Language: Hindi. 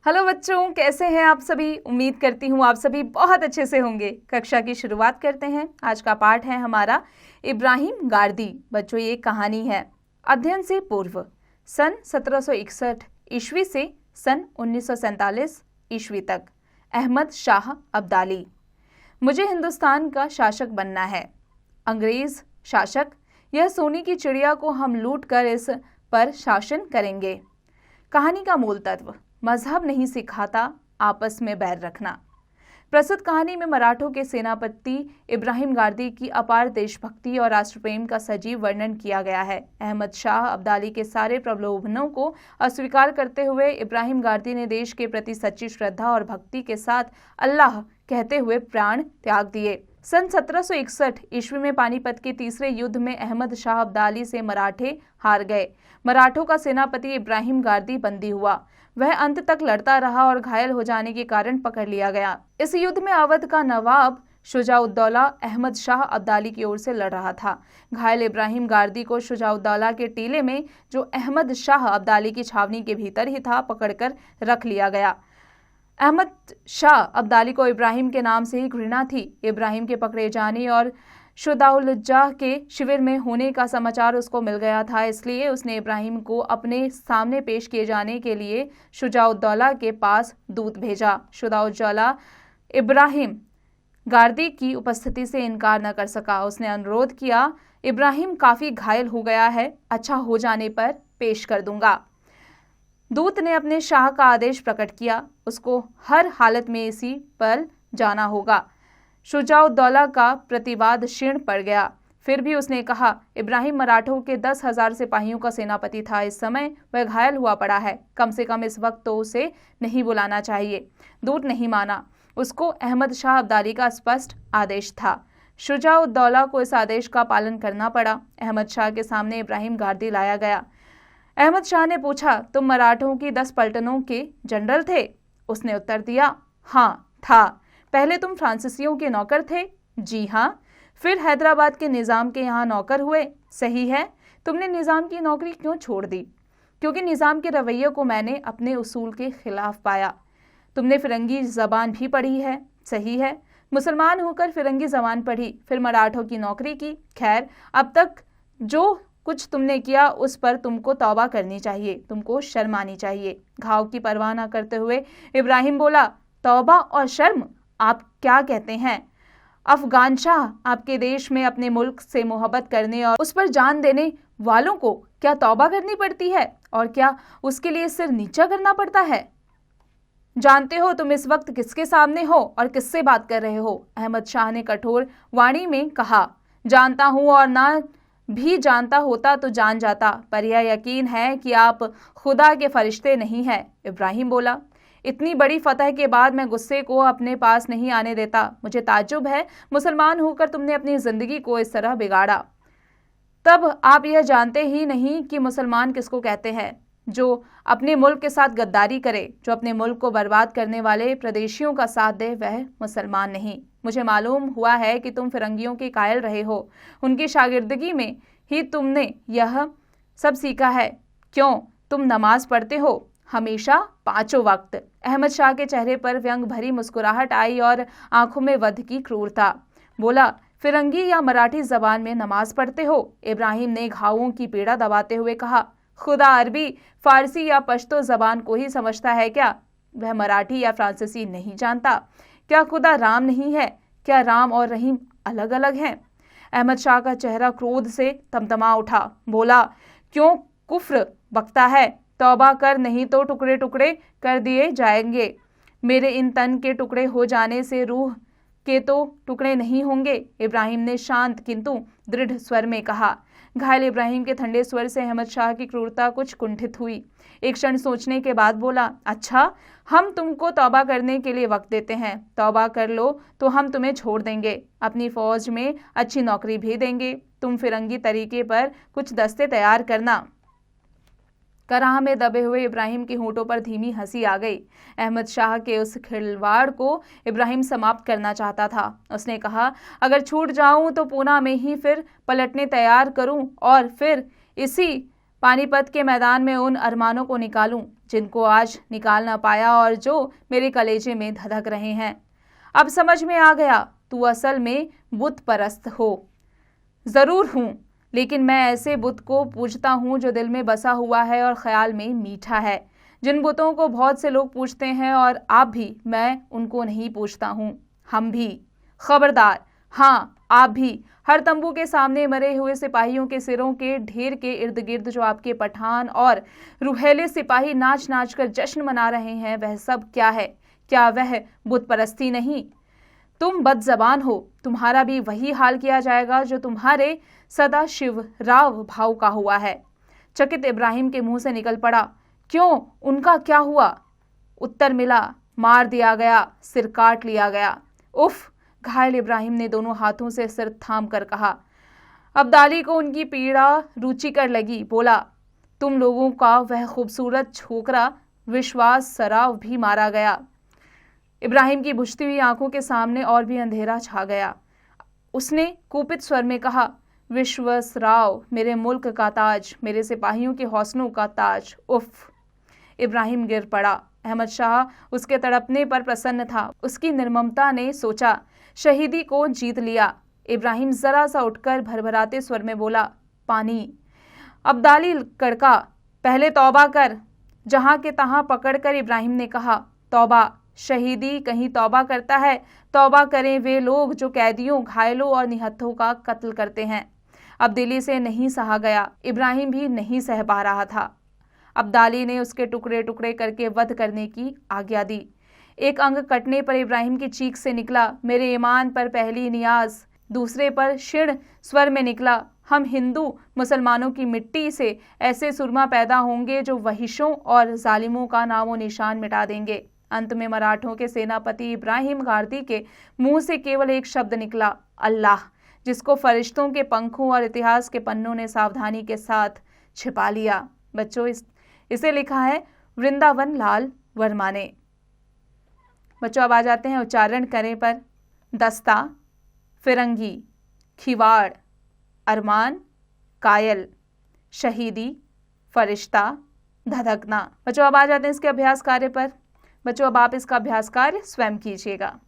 हेलो बच्चों, कैसे हैं आप सभी। उम्मीद करती हूँ आप सभी बहुत अच्छे से होंगे। कक्षा की शुरुआत करते हैं। आज का पाठ है हमारा इब्राहिम गारदी। बच्चों, ये कहानी है अध्ययन से पूर्व सन 1761 ईस्वी से सन 1947 ईस्वी तक। अहमद शाह अब्दाली। मुझे हिंदुस्तान का शासक बनना है। अंग्रेज शासक, यह सोने की चिड़िया को हम लूट कर इस पर शासन करेंगे। कहानी का मूल तत्व, मजहब नहीं सिखाता आपस में बैर रखना। प्रस्तुत कहानी में मराठों के सेनापति इब्राहिम गारदी की अपार देशभक्ति और राष्ट्रप्रेम का सजीव वर्णन किया गया है। अहमद शाह अब्दाली के सारे प्रलोभनों को अस्वीकार करते हुए इब्राहिम गारदी ने देश के प्रति सच्ची श्रद्धा और भक्ति के साथ अल्लाह कहते हुए प्राण त्याग दिए। सन 1761 ईस्वी में पानीपत के तीसरे युद्ध में अहमद शाह अब्दाली से मराठे हार गए। मराठों का सेनापति इब्राहिम गारदी बंदी हुआ। वह अंत तक लड़ता रहा और घायल हो जाने के कारण पकड़ लिया गया। इस युद्ध में अवध का नवाब शुजाउद्दौला अहमद शाह अब्दाली की ओर से लड़ रहा था। घायल इब्राहिम गारदी को शुजाउद्दौला के टीले में, जो अहमद शाह अब्दाली की छावनी के भीतर ही था, पकड़कर रख लिया गया। अहमद शाह अब्दाली को इब्राहिम के नाम से ही घृणा थी। इब्राहिम के पकड़े जाने और शुजाउद्दौला के शिविर में होने का समाचार उसको मिल गया था, इसलिए उसने इब्राहिम को अपने सामने पेश किए जाने के लिए शुजाउद्दौला के पास दूत भेजा। शुजाउद्दौला इब्राहिम गारदी की उपस्थिति से इनकार न कर सका। उसने अनुरोध किया, इब्राहिम काफी घायल हो गया है, अच्छा हो जाने पर पेश कर दूंगा। दूत ने अपने शाह का आदेश प्रकट किया, उसको हर हालत में इसी पर जाना होगा। शुजाउद्दौला का प्रतिवाद क्षीण पड़ गया। फिर भी उसने कहा, इब्राहिम मराठों के 10,000 सिपाहियों का सेनापति था। इस समय वह घायल हुआ पड़ा है, कम से कम इस वक्त तो उसे नहीं बुलाना चाहिए। दूत नहीं माना। उसको अहमद शाह अब्दाली का स्पष्ट आदेश था। शुजाउद्दौला को इस आदेश का पालन करना पड़ा। अहमद शाह के सामने इब्राहिम गारदी लाया गया। अहमद शाह ने पूछा, तुम मराठों की 10 पलटनों के जनरल थे? उसने उत्तर दिया, हाँ था। पहले तुम फ्रांसीसियों के नौकर थे? जी हाँ। फिर हैदराबाद के निज़ाम के यहाँ नौकर हुए? सही है। तुमने निज़ाम की नौकरी क्यों छोड़ दी? क्योंकि निज़ाम के रवैये को मैंने अपने उसूल के खिलाफ पाया। तुमने फिरंगी ज़बान भी पढ़ी है? सही है। मुसलमान होकर फिरंगी ज़बान पढ़ी, फिर मराठों की नौकरी की। खैर, अब तक जो कुछ तुमने किया उस पर तुमको तौबा करनी चाहिए, तुमको शर्म आनी चाहिए। घाव की परवाह न करते हुए इब्राहिम बोला, तौबा और शर्म? आप क्या कहते हैं? अफगान शाह आपके देश में अपने मुल्क से मोहब्बत करने और उस पर जान देने वालों को क्या तौबा करनी पड़ती है, और क्या उसके लिए सिर नीचा करना पड़ता है? जानते हो तुम इस वक्त किसके सामने हो और किससे बात कर रहे हो? अहमद शाह ने कठोर वाणी में कहा। जानता हूं, और ना भी जानता होता तो जान जाता, पर यह यकीन है कि आप खुदा के फरिश्ते नहीं हैं। इब्राहिम बोला, इतनी बड़ी फतह के बाद मैं गुस्से को अपने पास नहीं आने देता। मुझे ताज्जुब है, मुसलमान होकर तुमने अपनी जिंदगी को इस तरह बिगाड़ा। तब आप यह जानते ही नहीं कि मुसलमान किसको कहते हैं। जो अपने मुल्क के साथ गद्दारी करे, जो अपने मुल्क को बर्बाद करने वाले प्रदेशियों का साथ दे, वह मुसलमान नहीं। मुझे मालूम हुआ है कि तुम फिरंगियों के कायल रहे हो। उनकी शागिर्दगी में ही तुमने यह सब सीखा है। क्यों? तुम नमाज पढ़ते हो हमेशा, 5 वक्त। अहमद शाह के चेहरे पर व्यंग भरी मुस्कुराहट आई और आंखों में वध की क्रूरता। बोला, फिरंगी या मराठी जबान में नमाज पढ़ते हो? इब्राहिम ने घावों की पीड़ा दबाते हुए कहा, खुदा अरबी, फारसी या पश्तो जबान को ही समझता है क्या? वह मराठी या फ्रांसीसी नहीं जानता। क्या खुदा राम नहीं है? क्या राम और रहीम अलग अलग हैं? अहमद शाह का चेहरा क्रोध से तमतमा उठा। बोला, क्यों कुफ्र बकता है? तौबा कर, नहीं तो टुकड़े टुकड़े कर दिए जाएंगे। मेरे इन तन के टुकड़े हो जाने से रूह के तो टुकड़े नहीं होंगे। इब्राहिम ने शांत किंतु दृढ़ स्वर में कहा। घायल इब्राहिम के ठंडे स्वर से अहमद शाह की क्रूरता कुछ कुंठित हुई। एक क्षण सोचने के बाद बोला, अच्छा, हम तुमको तौबा करने के लिए वक्त देते हैं। तौबा कर लो तो हम तुम्हें छोड़ देंगे, अपनी फौज में अच्छी नौकरी भी देंगे। तुम फिरंगी तरीके पर कुछ दस्ते तैयार करना। कराह में दबे हुए इब्राहिम के होंठों पर धीमी हंसी आ गई। अहमद शाह के उस खिलवाड़ को इब्राहिम समाप्त करना चाहता था। उसने कहा, अगर छूट जाऊं तो पूना में ही फिर पलटने तैयार करूं और फिर इसी पानीपत के मैदान में उन अरमानों को निकालूं जिनको आज निकाल ना पाया और जो मेरे कलेजे में धधक रहे हैं। अब समझ में आ गया, तू असल में बुत परस्त हो। जरूर हूं, लेकिन मैं ऐसे बुत को पूजता हूं जो दिल में बसा हुआ है और ख्याल में मीठा है। जिन बुतों को बहुत से लोग पूजते हैं और आप भी, मैं उनको नहीं पूजता हूं। हम भी। खबरदार, हाँ आप भी। हर तंबू के सामने मरे हुए सिपाहियों के सिरों के ढेर के इर्द गिर्द जो आपके पठान और रुहेले सिपाही नाच नाच कर जश्न मना रहे हैं, वह सब क्या है? क्या वह बुत परस्ती नहीं? तुम बदजबान हो। तुम्हारा भी वही हाल किया जाएगा जो तुम्हारे सदा शिव राव भाव का हुआ है। चकित इब्राहिम के मुंह से निकल पड़ा, क्यों, उनका क्या हुआ? उत्तर मिला, मार दिया गया, सिर काट लिया गया। उफ! घायल इब्राहिम ने दोनों हाथों से सिर थाम कर कहा। अब्दाली को उनकी पीड़ा रुचिकर लगी। बोला, तुम लोगों का वह खूबसूरत छोकरा विश्वास सराव भी मारा गया। इब्राहिम की बुझती हुई आंखों के सामने और भी अंधेरा छा गया। उसने कुपित स्वर में कहा, विश्वास राव मेरे मुल्क का ताज, मेरे सिपाहियों के हौसलों का ताज। उफ! इब्राहिम गिर पड़ा। अहमद शाह उसके तड़पने पर प्रसन्न था। उसकी निर्ममता ने सोचा, शहीदी को जीत लिया। इब्राहिम जरा सा उठकर भरभराते स्वर में बोला, पानी। अब्दाली कड़का, पहले तौबा कर। जहां के तहां पकड़कर इब्राहिम ने कहा, तौबा। शहीदी कहीं तौबा करता है? तौबा करें वे लोग जो कैदियों, घायलों और निहत्थों का कत्ल करते हैं। अब दिली से नहीं सहा गया। इब्राहिम भी नहीं सह पा रहा था। अब्दाली ने उसके टुकड़े टुकड़े करके वध करने की आज्ञा दी। एक अंग कटने पर इब्राहिम की चीख से निकला, मेरे ईमान पर पहली नियाज। दूसरे पर क्षीण स्वर में निकला, हम हिंदू मुसलमानों की मिट्टी से ऐसे सुरमा पैदा होंगे जो वहिशों और जालिमों का नामो निशान मिटा देंगे। अंत में मराठों के सेनापति इब्राहिम गारदी के मुंह से केवल एक शब्द निकला, अल्लाह, जिसको फरिश्तों के पंखों और इतिहास के पन्नों ने सावधानी के साथ छिपा लिया। बच्चों, इसे लिखा है वृंदावन लाल वर्मा ने। बच्चों, अब आ जाते हैं उच्चारण करें पर। दस्ता, फिरंगी, खिवाड़, अरमान, कायल, शहीदी, फरिश्ता, धधकना। बच्चों, अब आ जाते हैं इसके अभ्यास कार्य पर। बच्चों, अब आप इसका अभ्यास कार्य स्वयं कीजिएगा।